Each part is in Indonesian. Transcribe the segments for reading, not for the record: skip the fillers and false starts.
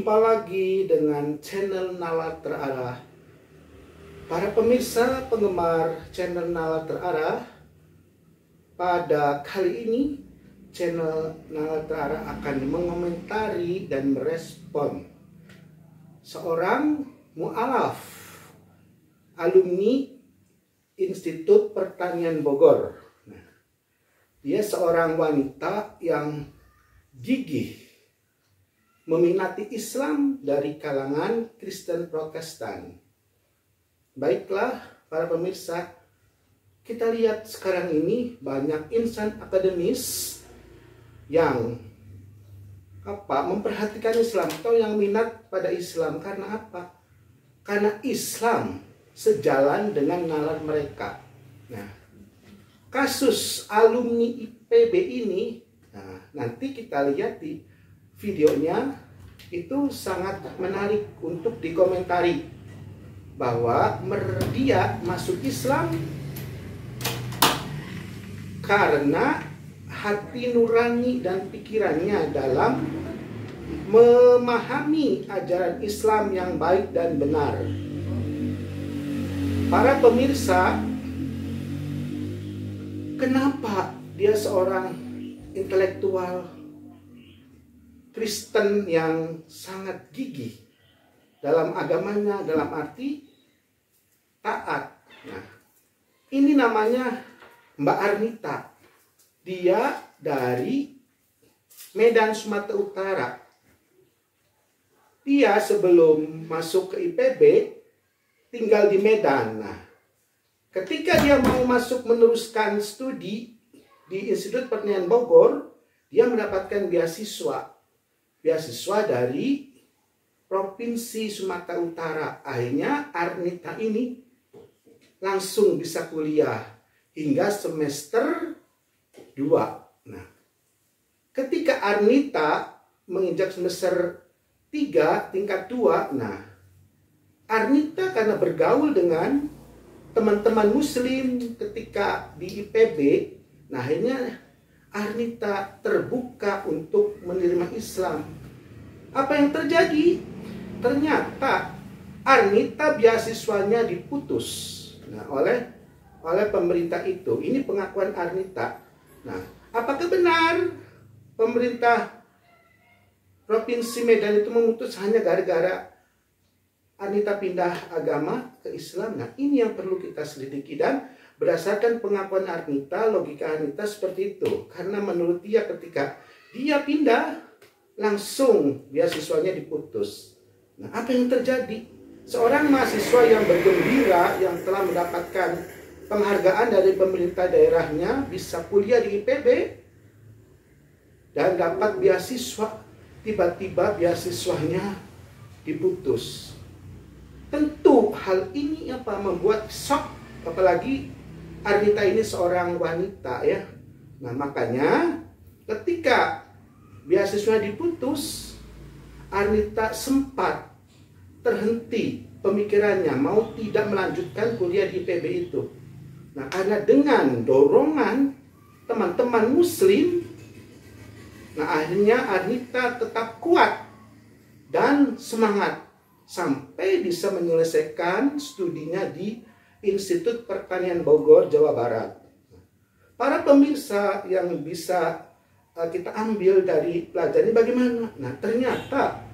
Jumpa lagi dengan channel Nalar Terarah. Para pemirsa penggemar channel Nalar Terarah, pada kali ini channel Nalar Terarah akan mengomentari dan merespon seorang mu'alaf alumni Institut Pertanian Bogor. Dia seorang wanita yang gigih meminati Islam dari kalangan Kristen Protestan. Baiklah para pemirsa, kita lihat sekarang ini banyak insan akademis yang memperhatikan Islam atau yang minat pada Islam. Karena apa? Karena Islam sejalan dengan nalar mereka. Nah, kasus alumni IPB ini, nanti kita lihat di videonya, itu sangat menarik untuk dikomentari bahwa dia masuk Islam karena hati nurani dan pikirannya dalam memahami ajaran Islam yang baik dan benar. Para pemirsa, kenapa dia seorang intelektual Kristen yang sangat gigih dalam agamanya, dalam arti taat? Nah, ini namanya Mbak Arnita. Dia dari Medan, Sumatera Utara. Dia sebelum masuk ke IPB tinggal di Medan. Nah, ketika dia mau masuk meneruskan studi di Institut Pertanian Bogor, dia mendapatkan beasiswa dari Provinsi Sumatera Utara. Akhirnya Arnita ini langsung bisa kuliah hingga semester 2. Nah, ketika Arnita menginjak semester 3 tingkat 2, nah, Arnita karena bergaul dengan teman-teman muslim ketika di IPB, nah akhirnya Arnita terbuka untuk menerima Islam. Apa yang terjadi? Ternyata Arnita beasiswanya diputus, nah, oleh pemerintah itu. Ini pengakuan Arnita. Nah, apakah benar pemerintah Provinsi Medan itu memutus hanya gara-gara Arnita pindah agama ke Islam? Nah, ini yang perlu kita selidiki, dan berdasarkan pengakuan Arnita, logika Arnita seperti itu. Karena menurut dia ketika dia pindah, langsung beasiswanya diputus. Nah, apa yang terjadi? Seorang mahasiswa yang bergembira, yang telah mendapatkan penghargaan dari pemerintah daerahnya, bisa kuliah di IPB dan dapat beasiswa, tiba-tiba beasiswanya diputus. Tentu hal ini membuat shock, apalagi Arnita ini seorang wanita, ya. Nah, makanya ketika beasiswa diputus, Arnita sempat terhenti pemikirannya mau tidak melanjutkan kuliah di IPB itu. Nah, karena dengan dorongan teman-teman muslim, nah akhirnya Arnita tetap kuat dan semangat sampai bisa menyelesaikan studinya di Institut Pertanian Bogor, Jawa Barat. Para pemirsa yang bisa kita ambil dari pelajaran ini bagaimana? Nah, ternyata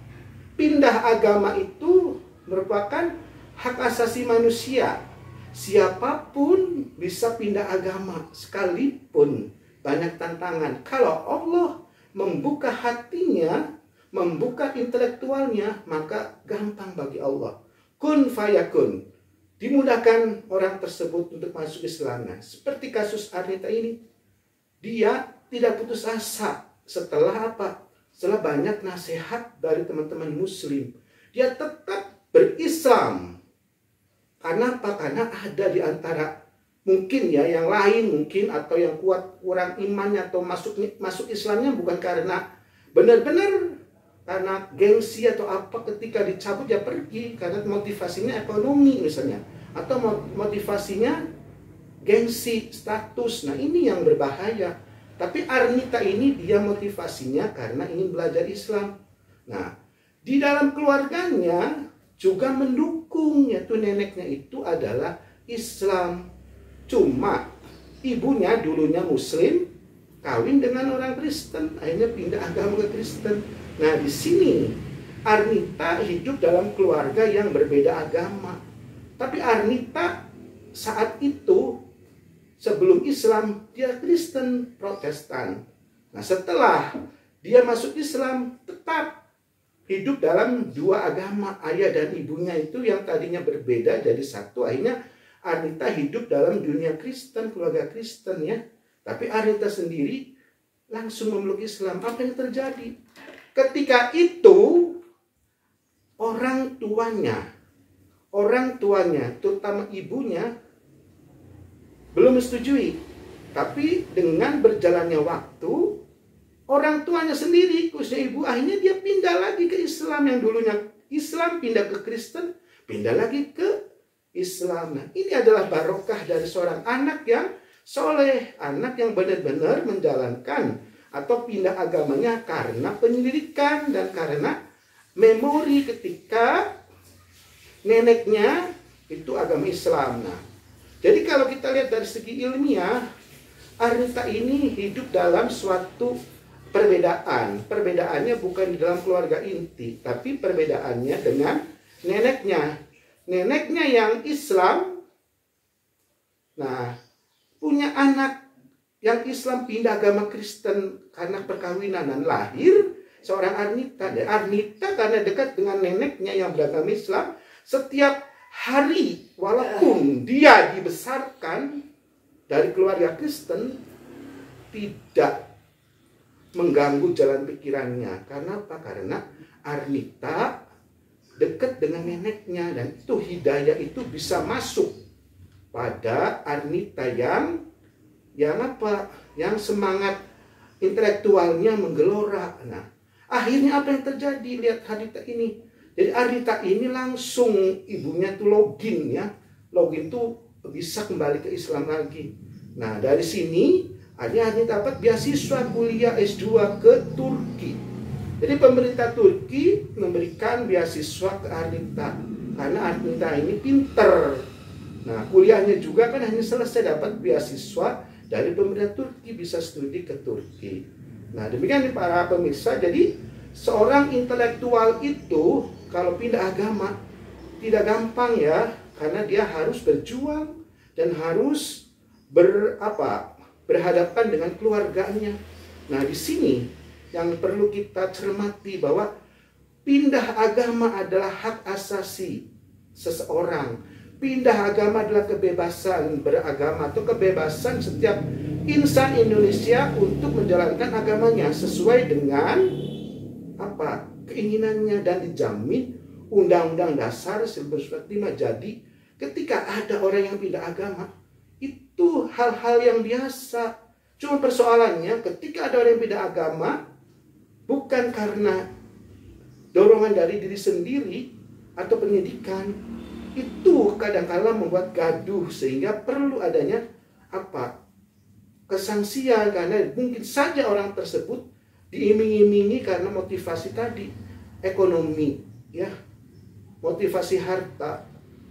pindah agama itu merupakan hak asasi manusia. Siapapun bisa pindah agama, sekalipun banyak tantangan. Kalau Allah membuka hatinya, membuka intelektualnya, maka gampang bagi Allah. Kun fayakun. Dimudahkan orang tersebut untuk masuk Islam. Nah, seperti kasus Arnita ini, dia tidak putus asa setelah setelah banyak nasihat dari teman-teman muslim. Dia tetap berislam. Karena apa? Karena ada di antara mungkin yang lain mungkin, atau yang kuat kurang imannya atau masuk Islamnya bukan karena benar-benar karena gengsi atau ketika dicabut dia pergi karena motivasinya ekonomi misalnya, atau motivasinya gengsi, status. Nah, ini yang berbahaya. Tapi Arnita ini dia motivasinya karena ingin belajar Islam. Nah, Di dalam keluarganya juga mendukung, yaitu neneknya itu adalah Islam. Cuma ibunya dulunya Muslim, kawin dengan orang Kristen, akhirnya pindah agama ke Kristen. Nah, di sini Arnita hidup dalam keluarga yang berbeda agama. Tapi Arnita saat itu sebelum Islam dia Kristen Protestan. Nah, setelah dia masuk Islam tetap hidup dalam dua agama. Ayah dan ibunya itu yang tadinya berbeda jadi satu. Akhirnya Arnita hidup dalam dunia Kristen, keluarga Kristen ya. Tapi Arnita sendiri langsung memeluk Islam. Apa yang terjadi? Ketika itu orang tuanya, terutama ibunya, belum menyetujui. Tapi dengan berjalannya waktu, orang tuanya sendiri, khususnya ibu, akhirnya dia pindah lagi ke Islam. Yang dulunya Islam pindah ke Kristen, pindah lagi ke Islam. Nah, ini adalah barokah dari seorang anak yang soleh, anak yang benar-benar menjalankan atau pindah agamanya karena penyelidikan dan karena memori ketika neneknya itu agama Islam. Nah, jadi kalau kita lihat dari segi ilmiah, Arnita ini hidup dalam suatu perbedaan. Perbedaannya bukan di dalam keluarga inti, tapi perbedaannya dengan neneknya. Neneknya yang Islam, nah, punya anak yang Islam pindah agama Kristen karena perkawinan dan lahir seorang Arnita. Dan Arnita karena dekat dengan neneknya yang beragama Islam, setiap hari walaupun dia dibesarkan dari keluarga Kristen, tidak mengganggu jalan pikirannya. Karena apa? Karena Arnita dekat dengan neneknya, dan itu hidayah itu bisa masuk pada Arnita yang apa? Yang semangat intelektualnya menggelora. Nah, akhirnya apa yang terjadi? Lihat Arnita ini. Jadi Arnita ini langsung ibunya tuh login ya. Login tuh bisa kembali ke Islam lagi. Nah, dari sini Arnita dapat beasiswa kuliah S2 ke Turki. Jadi pemerintah Turki memberikan beasiswa ke Arnita karena Arnita ini pinter. Nah, kuliahnya juga kan hanya selesai dapat beasiswa dari pemerintah Turki, bisa studi ke Turki. Nah, demikian para pemirsa. Jadi seorang intelektual itu kalau pindah agama tidak gampang ya, karena dia harus berjuang dan harus berhadapan dengan keluarganya. Nah, di sini yang perlu kita cermati bahwa pindah agama adalah hak asasi seseorang. Pindah agama adalah kebebasan beragama atau kebebasan setiap insan Indonesia untuk menjalankan agamanya sesuai dengan keinginannya, dan dijamin Undang-Undang Dasar 1945. Jadi ketika ada orang yang pindah agama, itu hal-hal yang biasa. Cuma persoalannya ketika ada orang yang pindah agama bukan karena dorongan dari diri sendiri atau pendidikan, itu kadang-kala membuat gaduh sehingga perlu adanya kesanksian, karena mungkin saja orang tersebut diiming-imingi karena motivasi tadi, ekonomi ya, motivasi harta,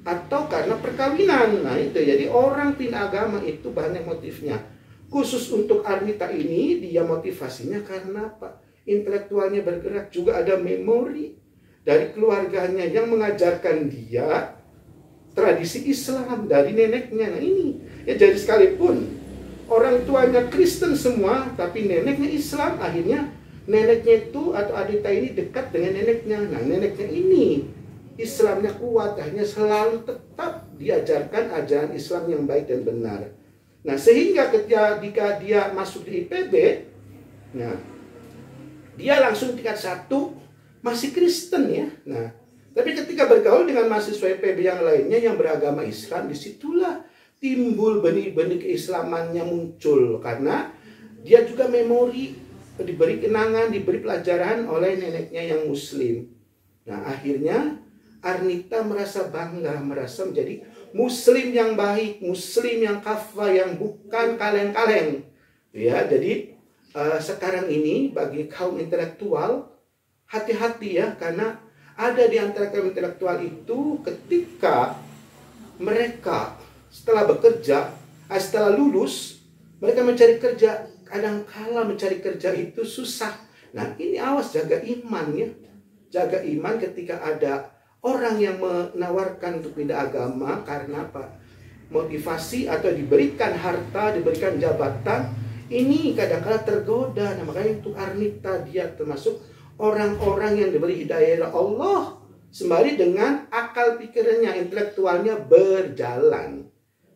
atau karena perkawinan. Nah, itu jadi orang pindah agama itu banyak motifnya. Khusus untuk Arnita ini, dia motivasinya karena apa? Intelektualnya bergerak, juga ada memori dari keluarganya yang mengajarkan dia tradisi Islam dari neneknya. Nah, ini ya, jadi sekalipun orang tuanya Kristen semua, tapi neneknya Islam, akhirnya neneknya itu atau Arnita ini dekat dengan neneknya. Nah, neneknya ini Islamnya kuat, akhirnya selalu tetap diajarkan ajaran Islam yang baik dan benar. Nah, sehingga ketika dia masuk di IPB, nah, dia langsung tingkat 1 masih Kristen ya. Nah, tapi ketika bergaul dengan mahasiswa IPB yang lainnya yang beragama Islam, disitulah timbul benih-benih keislamannya muncul. Karena dia juga memori, diberi kenangan, diberi pelajaran oleh neneknya yang Muslim. Nah, akhirnya Arnita merasa bangga, merasa menjadi Muslim yang baik, Muslim yang kafah, yang bukan kaleng-kaleng. Ya, jadi sekarang ini bagi kaum intelektual hati-hati ya, karena Ada di antara kaum intelektual itu ketika mereka setelah bekerja, setelah lulus, mereka mencari kerja. Kadang-kala mencari kerja itu susah. Nah, ini awas, jaga iman ya. Jaga iman ketika ada orang yang menawarkan untuk pindah agama karena apa? Motivasi atau diberikan harta, diberikan jabatan. Ini kadang-kala tergoda. Nah, makanya untuk Arnita, dia termasuk orang-orang yang diberi hidayah Allah sembari dengan akal pikirannya, intelektualnya berjalan.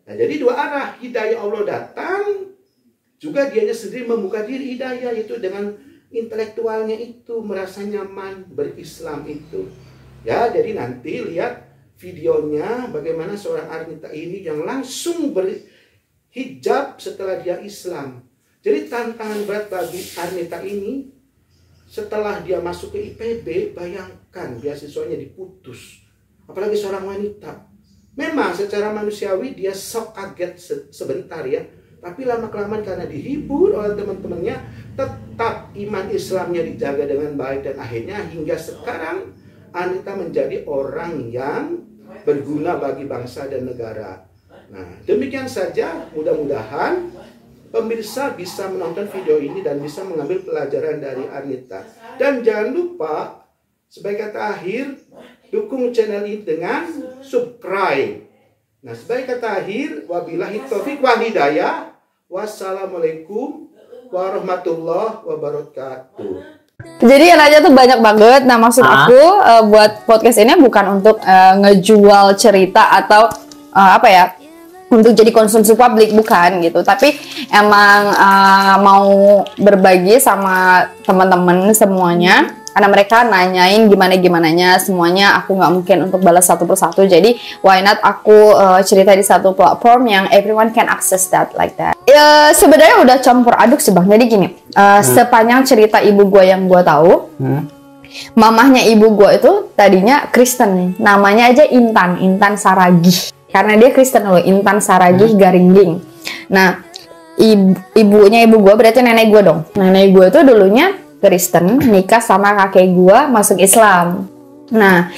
Nah, jadi dua arah, hidayah Allah datang, juga dianya sendiri membuka diri hidayah, itu dengan intelektualnya itu merasa nyaman berislam itu. Ya, jadi nanti lihat videonya bagaimana seorang Arnita ini yang langsung berhijab setelah dia Islam. Jadi tantangan berat bagi Arnita ini. Setelah dia masuk ke IPB, bayangkan beasiswanya diputus. Apalagi seorang wanita. Memang secara manusiawi dia sok kaget sebentar ya. Tapi lama-kelamaan karena dihibur oleh teman-temannya, tetap iman Islamnya dijaga dengan baik. Dan akhirnya hingga sekarang Arnita menjadi orang yang berguna bagi bangsa dan negara. Nah, demikian saja, mudah-mudahan pemirsa bisa menonton video ini dan bisa mengambil pelajaran dari Arnita. Dan jangan lupa, sebagai kata akhir, dukung channel ini dengan subscribe. Nah, sebagai kata akhir, wabillahi taufiq wal hidayah. Wassalamualaikum warahmatullahi wabarakatuh. Jadi enaknya tuh banyak banget. Nah, maksud aku buat podcast ini bukan untuk ngejual cerita atau apa ya, untuk jadi konsumsi publik, bukan gitu, tapi emang mau berbagi sama teman-teman semuanya, karena mereka nanyain gimana-gimananya semuanya, aku nggak mungkin untuk balas satu persatu, jadi why not aku cerita di satu platform yang everyone can access that like that. Ya sebenarnya udah campur aduk sih bang, jadi gini, sepanjang cerita ibu gue yang gue tahu, mamahnya ibu gue itu tadinya Kristen, namanya aja Intan Saragih. Karena dia Kristen loh, Intan Saragih Garingging. Nah, ibunya ibu gue berarti nenek gue dong. Nenek gue tuh dulunya Kristen, nikah sama kakek gue, masuk Islam. Nah,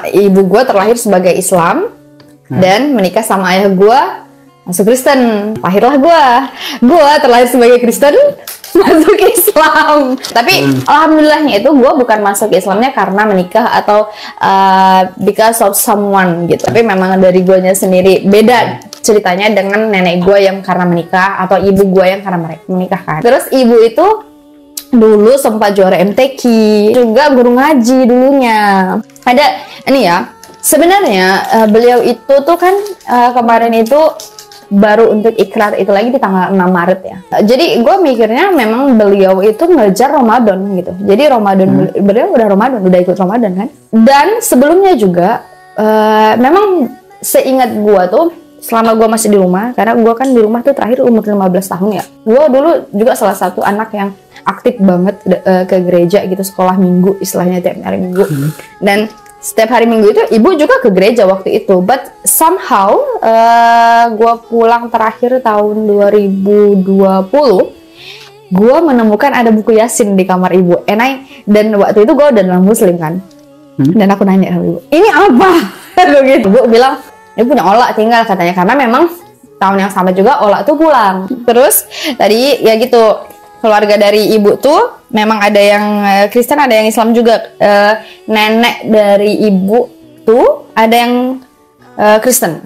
ibu gue terlahir sebagai Islam dan menikah sama ayah gue, masuk Kristen. Lahirlah gue. Gue terlahir sebagai Kristen, masuk Islam. Tapi alhamdulillahnya itu gue bukan masuk Islamnya karena menikah atau because of someone gitu. Tapi memang dari guanya sendiri beda ceritanya dengan nenek gue yang karena menikah atau ibu gue yang karena menikah kan. Terus ibu itu dulu sempat juara MTQ, juga guru ngaji dulunya. Ada ini ya, sebenarnya beliau itu tuh kan kemarin itu baru untuk ikrar itu lagi di tanggal 6 Maret ya. Jadi gue mikirnya memang beliau itu ngejar Ramadan gitu. Jadi Ramadan, beliau udah Ramadan, udah ikut Ramadan kan. Dan sebelumnya juga memang seingat gue tuh selama gue masih di rumah, karena gue kan di rumah tuh terakhir umur 15 tahun ya. Gue dulu juga salah satu anak yang aktif banget ke gereja gitu, sekolah minggu istilahnya tiap hari minggu. Dan setiap hari minggu itu ibu juga ke gereja waktu itu, but somehow gue pulang terakhir tahun 2020, gue menemukan ada buku Yasin di kamar ibu. Dan waktu itu gue udah non muslim kan, dan aku nanya sama ibu, ini apa? Gitu. Ibu bilang, ini punya Ola tinggal katanya, karena memang tahun yang sama juga Ola tuh pulang. Terus tadi ya gitu, keluarga dari ibu tuh memang ada yang Kristen, ada yang Islam juga. Nenek dari ibu tuh ada yang Kristen.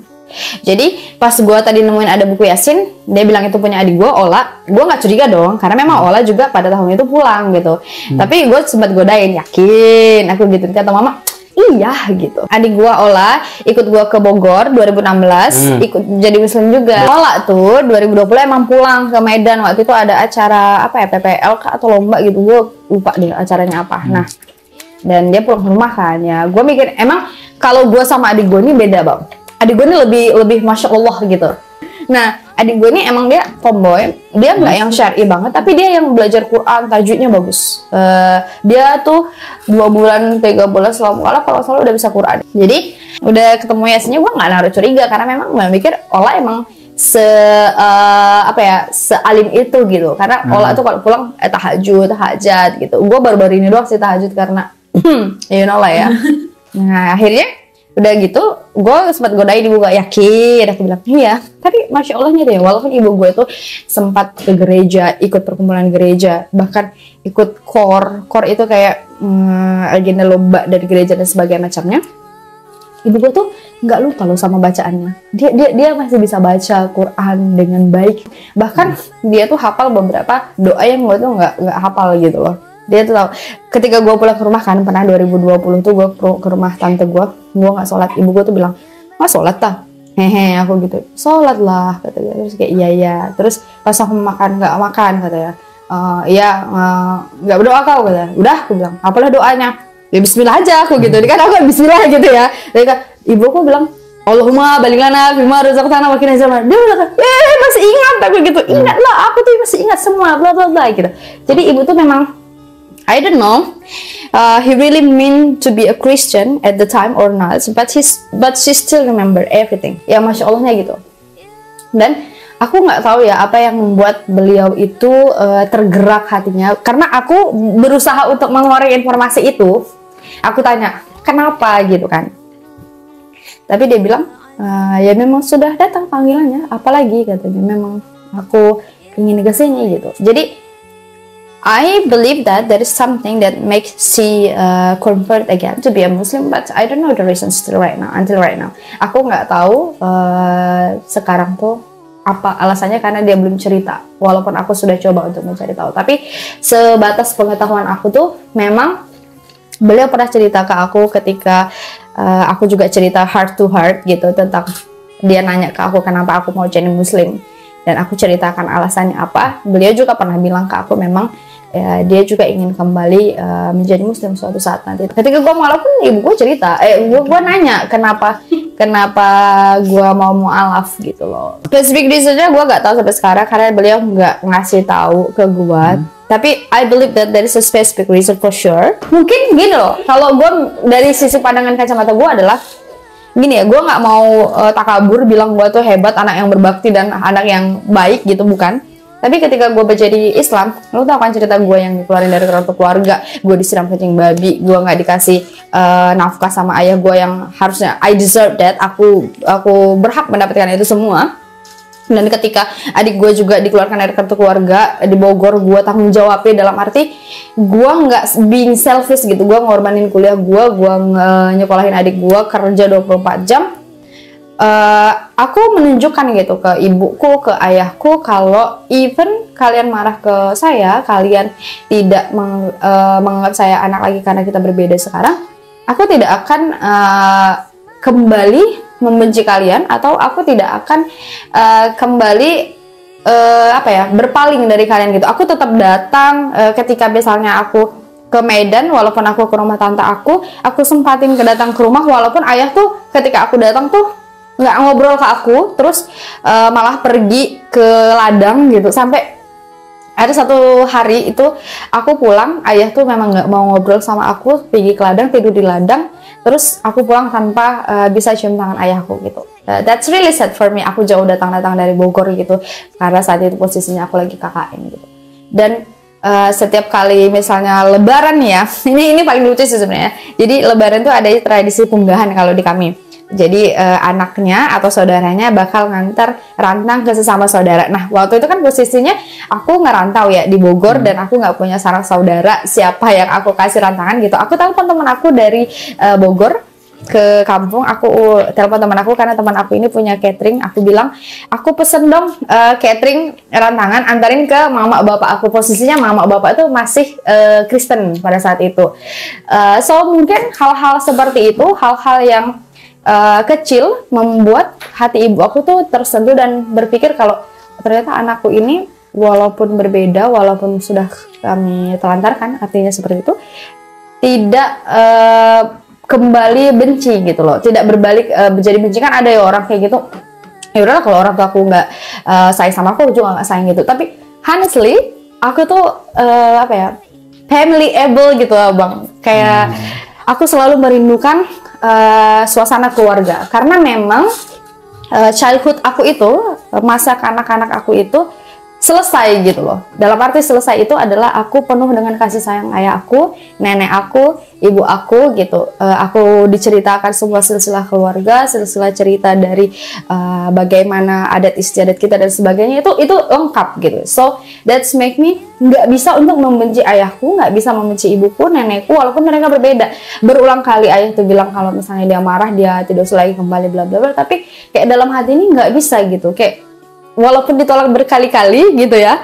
Jadi pas gue tadi nemuin ada buku Yasin, dia bilang itu punya adik gue, Ola. Gue nggak curiga dong, karena memang Ola juga pada tahun itu pulang gitu. Tapi gue sempat godain, yakin aku gitu, kata mama, iya gitu. Adik gue Ola ikut gue ke Bogor 2016, ikut jadi muslim juga. Ola tuh 2020 emang pulang ke Medan, waktu itu ada acara apa ya, PPLK atau lomba gitu, gue lupa deh acaranya apa. Nah, dan dia pulang ke rumah kan ya. Gue mikir emang kalau gue sama adik gue ini beda bang. Adik gue ini lebih masya Allah gitu. Nah, adik gue ini emang dia tomboy, dia nggak yang syar'i banget, tapi dia yang belajar Quran, tajwidnya bagus. Dia tuh 2 bulan, 3 bulan selama kalau selalu udah bisa Quran. Jadi udah ketemu Yasinnya gue nggak naruh curiga, karena memang gue mikir Ola emang sealim itu gitu. Karena Ola tuh kalau pulang tahajud, hajat gitu. Gue baru-baru ini doang sih tahajud, karena you know lah ya. Nah akhirnya udah gitu, gue sempat godain ibu gue, yakin, aku bilang iya. Tapi masya Allahnya deh, walaupun ibu gue tuh sempat ke gereja, ikut perkumpulan gereja, bahkan ikut core itu kayak agenda lomba dari gereja dan sebagainya macamnya. Ibu gue tuh nggak lupa loh sama bacaannya. Dia masih bisa baca Quran dengan baik. Bahkan dia tuh hafal beberapa doa yang gue tuh nggak hafal gitu loh. Dia tuh tahu. Ketika gue pulang ke rumah kan, pernah 2020 tuh gue ke rumah tante gue nggak sholat. Ibu gue tuh bilang, "Mas sholat tak?" Hehe, aku gitu. "Sholat lah," katanya. Terus kayak iya. Terus pas aku makan nggak makan katanya. Iya, nggak berdoa kau katanya. Udah, aku bilang. Apalah doanya? Ya Bismillah aja aku gitu. Kan aku Bismillah gitu ya. Jadi kan ibu aku bilang, "Allahumma baligh lana bima razaqtana wa qina azaban." Dia bilang, masih ingat aku gitu. Ingat lah, aku tuh masih ingat semua bla bla bla gitu. Jadi ibu tuh memang I don't know, he really mean to be a Christian at the time or not, but she still remember everything. Ya masya Allahnya gitu. Dan aku nggak tahu ya apa yang membuat beliau itu tergerak hatinya. Karena aku berusaha untuk mengeluarkan informasi itu. Aku tanya kenapa gitu kan. Tapi dia bilang ya memang sudah datang panggilannya. Apalagi katanya memang aku ingin kesini gitu. Jadi I believe that there is something that makes she convert again to be a Muslim, but I don't know the reason until right now. Aku nggak tahu sekarang tuh apa alasannya, karena dia belum cerita. Walaupun aku sudah coba untuk mencari tahu, tapi sebatas pengetahuan aku tuh memang beliau pernah cerita ke aku ketika aku juga cerita heart to heart gitu, tentang dia nanya ke aku kenapa aku mau jadi Muslim, dan aku ceritakan alasannya apa. Beliau juga pernah bilang ke aku memang ya, dia juga ingin kembali menjadi Muslim suatu saat nanti. Ketika gue, walaupun ibu gue cerita, gue nanya kenapa gue mau mu'alaf gitu loh. Specific reasonnya gue gak tahu sampai sekarang karena beliau nggak ngasih tahu ke gue. Tapi I believe that there is a specific reason for sure. Mungkin gini loh, kalau gue dari sisi pandangan kacamata gue adalah gini ya, gue nggak mau takabur bilang gue tuh hebat, anak yang berbakti dan anak yang baik gitu, bukan. Tapi ketika gue menjadi Islam, lo tau kan cerita gue yang dikeluarin dari keluarga, gue disiram kencing babi, gue nggak dikasih nafkah sama ayah gue yang harusnya I deserve that, aku berhak mendapatkan itu semua. Dan ketika adik gue juga dikeluarkan dari kartu keluarga di Bogor, gue tanggung jawabnya dalam arti gue nggak being selfish gitu, gue ngorbanin kuliah gue nyekolahin adik gue, kerja 24 jam. Aku menunjukkan gitu ke ibuku, ke ayahku, kalau even kalian marah ke saya, kalian tidak menganggap saya anak lagi karena kita berbeda sekarang, aku tidak akan kembali membenci kalian, atau aku tidak akan kembali berpaling dari kalian gitu. Aku tetap datang ketika misalnya aku ke Medan, walaupun aku ke rumah tante aku sempatin datang ke rumah, walaupun ayah tuh ketika aku datang tuh nggak ngobrol ke aku, terus malah pergi ke ladang gitu. Sampai ada satu hari itu aku pulang, ayah tuh memang nggak mau ngobrol sama aku, pergi ke ladang, tidur di ladang, terus aku pulang tanpa bisa cium tangan ayahku gitu. That's really sad for me. Aku jauh datang dari Bogor gitu, karena saat itu posisinya aku lagi KKN gitu. Dan setiap kali misalnya Lebaran ya, ini paling lucu sih sebenarnya. Jadi Lebaran tuh ada tradisi punggahan kalau di kami. Jadi anaknya atau saudaranya bakal ngantar rantang ke sesama saudara. Nah waktu itu kan posisinya aku ngerantau ya di Bogor, dan aku nggak punya sanak saudara siapa yang aku kasih rantangan gitu. Aku telepon teman aku dari Bogor ke kampung, aku telepon teman aku karena teman aku ini punya catering. Aku bilang, aku pesen dong catering rantangan, antarin ke mama bapak aku. Posisinya mama bapak itu masih Kristen pada saat itu. So mungkin hal-hal seperti itu, hal-hal yang kecil membuat hati ibu aku tuh tersentuh dan berpikir kalau ternyata anakku ini walaupun berbeda, walaupun sudah kami telantarkan, artinya seperti itu, tidak kembali benci gitu loh, tidak berbalik menjadi benci. Kan ada ya orang kayak gitu, ya udahlah kalau orang tua aku nggak sayang sama aku juga nggak sayang gitu. Tapi honestly aku tuh family able gitu loh bang, kayak aku selalu merindukan suasana keluarga, karena memang childhood aku itu, masa kanak-kanak aku itu selesai gitu loh. Dalam arti selesai itu adalah aku penuh dengan kasih sayang ayah aku, nenek aku, ibu aku gitu. Aku diceritakan semua silsilah keluarga, silsilah cerita dari bagaimana adat istiadat kita dan sebagainya, itu lengkap gitu. So that's make me nggak bisa untuk membenci ayahku, nggak bisa membenci ibuku, nenekku, walaupun mereka berbeda. Berulang kali ayah tuh bilang kalau misalnya dia marah dia tidak usah lagi kembali bla bla bla, tapi kayak dalam hati ini nggak bisa gitu, kayak walaupun ditolak berkali-kali gitu ya,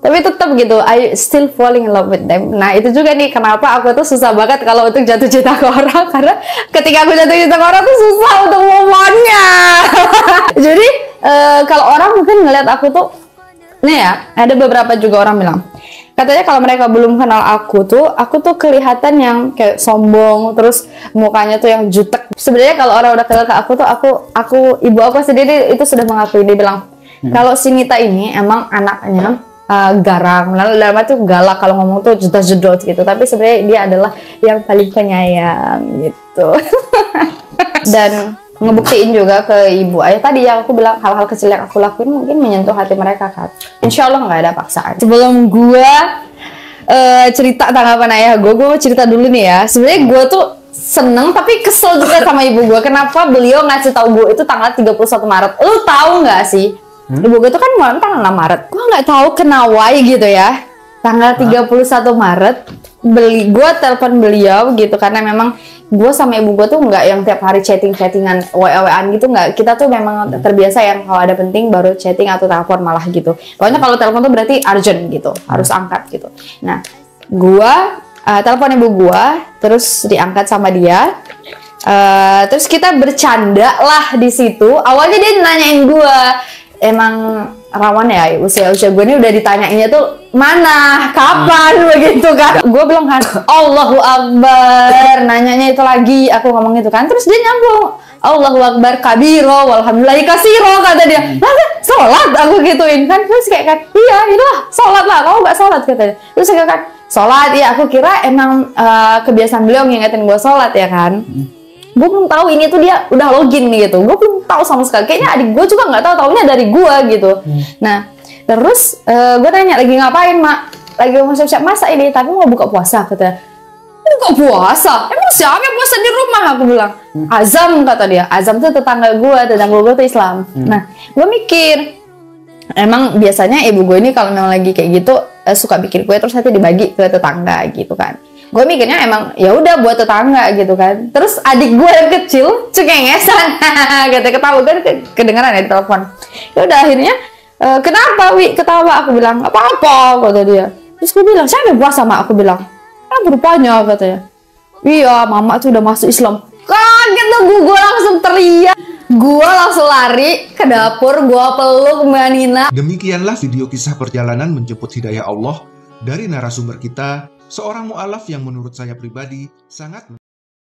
tapi tetap gitu, I still falling in love with them. Nah itu juga nih kenapa aku tuh susah banget kalau untuk jatuh cinta ke orang, karena ketika aku jatuh cinta ke orang tuh susah untuk move on-nya. Jadi kalau orang mungkin ngeliat aku tuh, nih ya, ada beberapa juga orang bilang, katanya kalau mereka belum kenal aku tuh kelihatan yang kayak sombong, terus mukanya tuh yang jutek. Sebenarnya kalau orang udah kenal ke aku tuh, aku ibu aku sendiri itu sudah mengakui, dia bilang, kalau si Nita ini emang anaknya garang, lalu dalam arti galak, kalau ngomong tuh jedot-jedot gitu, tapi sebenarnya dia adalah yang paling penyayang gitu. Dan ngebuktiin juga ke ibu ayah tadi yang aku bilang, hal-hal kecil yang aku lakuin mungkin menyentuh hati mereka kan. Insya Allah nggak ada paksaan. Sebelum gue cerita tanggapan ayah gue cerita dulu nih ya. Sebenarnya gue tuh seneng tapi kesel juga sama ibu gue. Kenapa beliau ngasih tahu gue itu tanggal 31 Maret? Lu tahu nggak sih? Ibu gue tuh kan mulai tanggal 6 Maret. Gue nggak tahu kenawai gitu ya. Tanggal 31 Maret gue telepon beliau gitu, karena memang gue sama ibu gue tuh nggak yang tiap hari chattingan WA-WAan gitu, nggak. Kita tuh memang terbiasa yang kalau ada penting baru chatting atau telepon malah gitu. Pokoknya kalau telepon tuh berarti urgent gitu, harus angkat gitu. Nah, gue telepon ibu gue, terus diangkat sama dia. Terus kita bercanda lah di situ. Awalnya dia nanyain gue, emang rawan ya usia gue ini udah ditanyainnya tuh mana, kapan begitu kan. Gue bilang kan, Allahu Akbar, nanyanya itu lagi, aku ngomong itu kan. Terus dia nyambung, Allahu Akbar kabiro walhamdulillahi kasiro, kata dia. Sholat, aku gituin kan. Terus kayak kan, iya itulah sholat lah, kamu gak sholat katanya. Terus kayak kan, sholat ya, aku kira emang kebiasaan beliau ngingetin gue sholat ya kan. Gue belum tahu ini tuh dia udah login gitu, gue belum tahu sama sekali. Kayaknya adik gue juga nggak tahu, taunya dari gue gitu. Nah terus gue tanya, lagi ngapain mak? Lagi mau siap-siap masak ini, tapi mau buka puasa katanya. Buka puasa? Emang siapa yang puasa di rumah? Aku bilang Azam, kata dia. Azam tuh tetangga gue tuh Islam. Nah gue mikir, emang biasanya ibu gue ini kalau memang lagi kayak gitu suka bikin kue terus nanti dibagi ke tetangga gitu kan. Gue mikirnya emang ya udah buat tetangga gitu kan. Terus adik gue yang kecil cengengesan, kata ketawa kan kedengeran ya di telepon. Ya udah akhirnya kenapa Wi ketawa? Aku bilang apa-apa, kata dia. Terus gue bilang siapa yang puasa mak? Aku bilang rupanya, katanya. Iya mama tuh udah masuk Islam. Kaget tuh gue langsung teriak. Gue langsung lari ke dapur, gue peluk Mbak Nina. Demikianlah video kisah perjalanan menjemput hidayah Allah dari narasumber kita, seorang mu'alaf yang menurut saya pribadi sangat